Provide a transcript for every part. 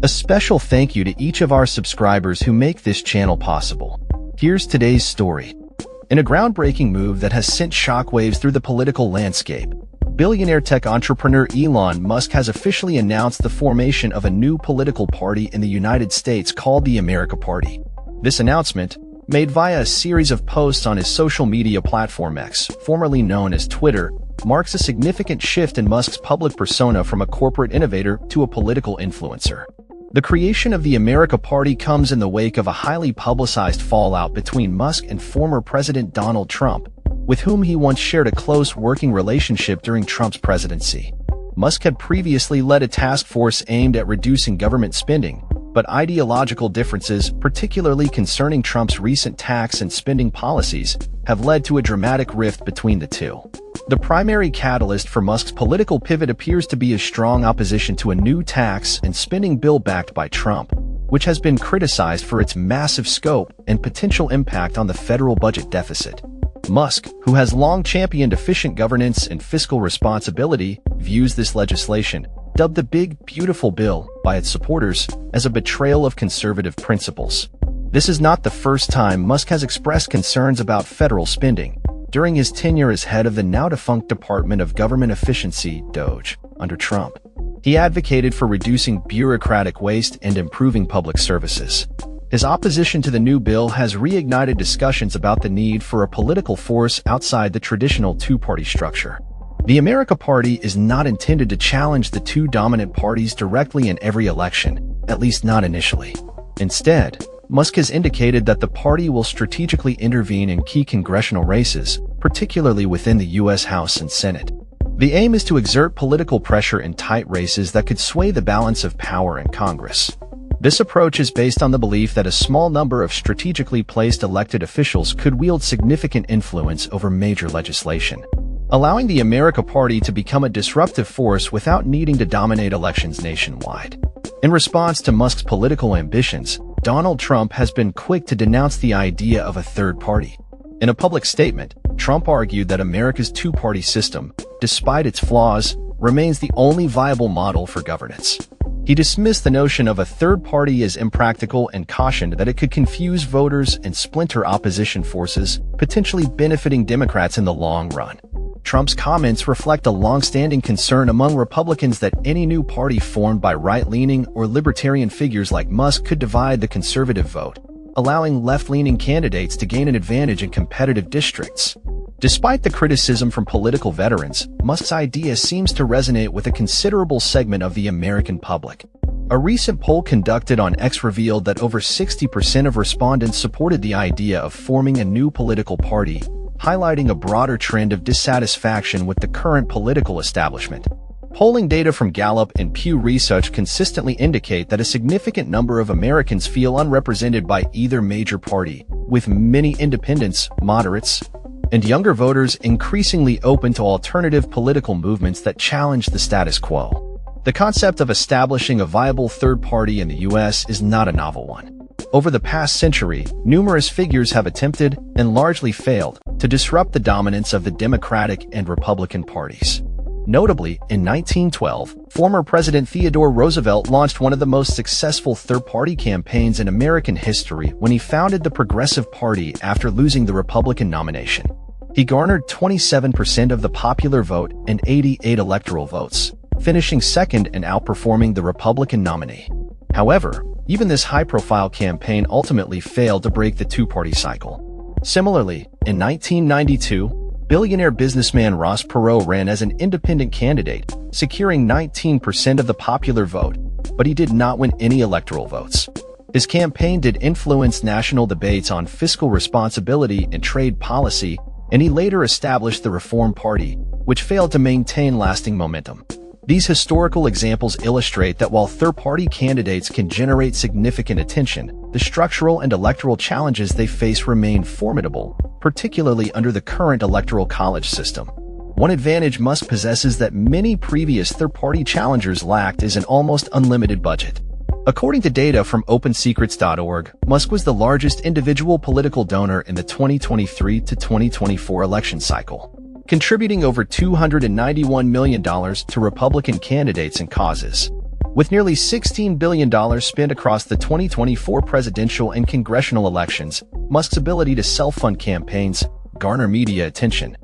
A special thank you to each of our subscribers who make this channel possible. Here's today's story. In a groundbreaking move that has sent shockwaves through the political landscape, billionaire tech entrepreneur Elon Musk has officially announced the formation of a new political party in the United States called the America Party. This announcement, made via a series of posts on his social media platform X, formerly known as Twitter, marks a significant shift in Musk's public persona from a corporate innovator to a political influencer. The creation of the America Party comes in the wake of a highly publicized fallout between Musk and former President Donald Trump, with whom he once shared a close working relationship during Trump's presidency. Musk had previously led a task force aimed at reducing government spending, but ideological differences, particularly concerning Trump's recent tax and spending policies, have led to a dramatic rift between the two. The primary catalyst for Musk's political pivot appears to be his strong opposition to a new tax and spending bill backed by Trump, which has been criticized for its massive scope and potential impact on the federal budget deficit. Musk, who has long championed efficient governance and fiscal responsibility, views this legislation, dubbed the Big, Beautiful Bill by its supporters, as a betrayal of conservative principles. This is not the first time Musk has expressed concerns about federal spending. During his tenure as head of the now-defunct Department of Government Efficiency, DOGE, under Trump, he advocated for reducing bureaucratic waste and improving public services. His opposition to the new bill has reignited discussions about the need for a political force outside the traditional two-party structure. The America Party is not intended to challenge the two dominant parties directly in every election, at least not initially. Instead, Musk has indicated that the party will strategically intervene in key congressional races, particularly within the U.S. House and Senate. The aim is to exert political pressure in tight races that could sway the balance of power in Congress. This approach is based on the belief that a small number of strategically placed elected officials could wield significant influence over major legislation, allowing the America Party to become a disruptive force without needing to dominate elections nationwide. In response to Musk's political ambitions, Donald Trump has been quick to denounce the idea of a third party. In a public statement, Trump argued that America's two-party system, despite its flaws, remains the only viable model for governance. He dismissed the notion of a third party as impractical and cautioned that it could confuse voters and splinter opposition forces, potentially benefiting Democrats in the long run. Trump's comments reflect a long-standing concern among Republicans that any new party formed by right-leaning or libertarian figures like Musk could divide the conservative vote, allowing left-leaning candidates to gain an advantage in competitive districts. Despite the criticism from political veterans, Musk's idea seems to resonate with a considerable segment of the American public. A recent poll conducted on X revealed that over 60% of respondents supported the idea of forming a new political party, highlighting a broader trend of dissatisfaction with the current political establishment. Polling data from Gallup and Pew Research consistently indicate that a significant number of Americans feel unrepresented by either major party, with many independents, moderates, and younger voters increasingly open to alternative political movements that challenge the status quo. The concept of establishing a viable third party in the U.S. is not a novel one. Over the past century, numerous figures have attempted, and largely failed, to disrupt the dominance of the Democratic and Republican parties. Notably, in 1912, former President Theodore Roosevelt launched one of the most successful third-party campaigns in American history when he founded the Progressive Party after losing the Republican nomination. He garnered 27% of the popular vote and 88 electoral votes, finishing second and outperforming the Republican nominee. However, even this high-profile campaign ultimately failed to break the two-party cycle. Similarly, in 1992, billionaire businessman Ross Perot ran as an independent candidate, securing 19% of the popular vote, but he did not win any electoral votes. His campaign did influence national debates on fiscal responsibility and trade policy, and he later established the Reform Party, which failed to maintain lasting momentum. These historical examples illustrate that while third-party candidates can generate significant attention, the structural and electoral challenges they face remain formidable, particularly under the current electoral college system. One advantage Musk possesses that many previous third-party challengers lacked is an almost unlimited budget. According to data from OpenSecrets.org, Musk was the largest individual political donor in the 2023 to 2024 election cycle, contributing over $291 million to Republican candidates and causes. With nearly $16 billion spent across the 2024 presidential and congressional elections, Musk's ability to self-fund campaigns, garner media attention,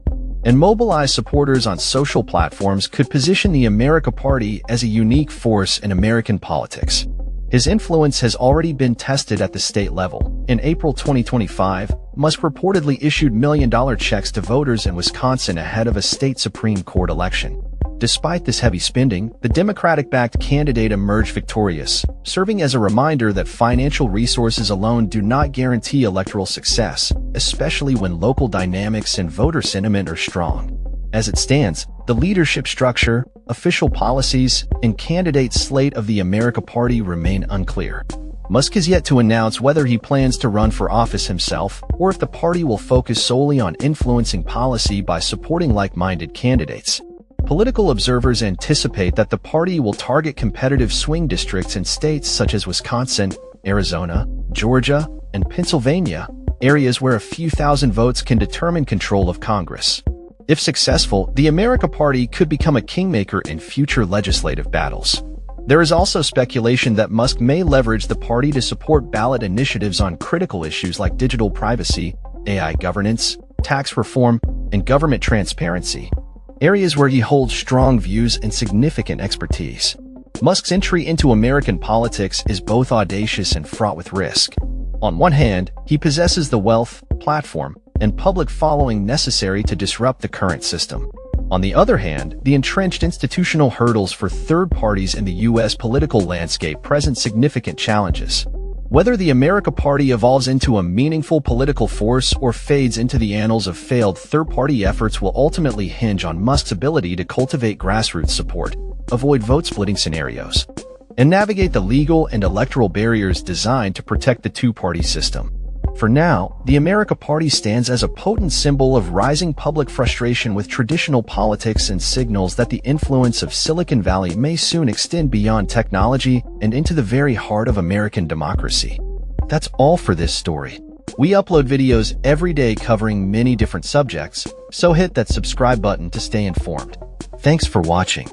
and mobilize supporters on social platforms could position the America Party as a unique force in American politics. His influence has already been tested at the state level. In April 2025, Musk reportedly issued million-dollar checks to voters in Wisconsin ahead of a state Supreme Court election. Despite this heavy spending, the Democratic-backed candidate emerged victorious, serving as a reminder that financial resources alone do not guarantee electoral success, especially when local dynamics and voter sentiment are strong. As it stands, the leadership structure, official policies, and candidate slate of the America Party remain unclear. Musk has yet to announce whether he plans to run for office himself or if the party will focus solely on influencing policy by supporting like-minded candidates. Political observers anticipate that the party will target competitive swing districts in states such as Wisconsin, Arizona, Georgia, and Pennsylvania, areas where a few thousand votes can determine control of Congress. If successful, the America Party could become a kingmaker in future legislative battles. There is also speculation that Musk may leverage the party to support ballot initiatives on critical issues like digital privacy, AI governance, tax reform, and government transparency, areas where he holds strong views and significant expertise. Musk's entry into American politics is both audacious and fraught with risk. On one hand, he possesses the wealth, platform, and public following necessary to disrupt the current system. On the other hand, the entrenched institutional hurdles for third parties in the U.S. political landscape present significant challenges. Whether the America Party evolves into a meaningful political force or fades into the annals of failed third-party efforts will ultimately hinge on Musk's ability to cultivate grassroots support, avoid vote-splitting scenarios, and navigate the legal and electoral barriers designed to protect the two-party system. For now, the America Party stands as a potent symbol of rising public frustration with traditional politics and signals that the influence of Silicon Valley may soon extend beyond technology and into the very heart of American democracy. That's all for this story. We upload videos every day covering many different subjects, so hit that subscribe button to stay informed. Thanks for watching.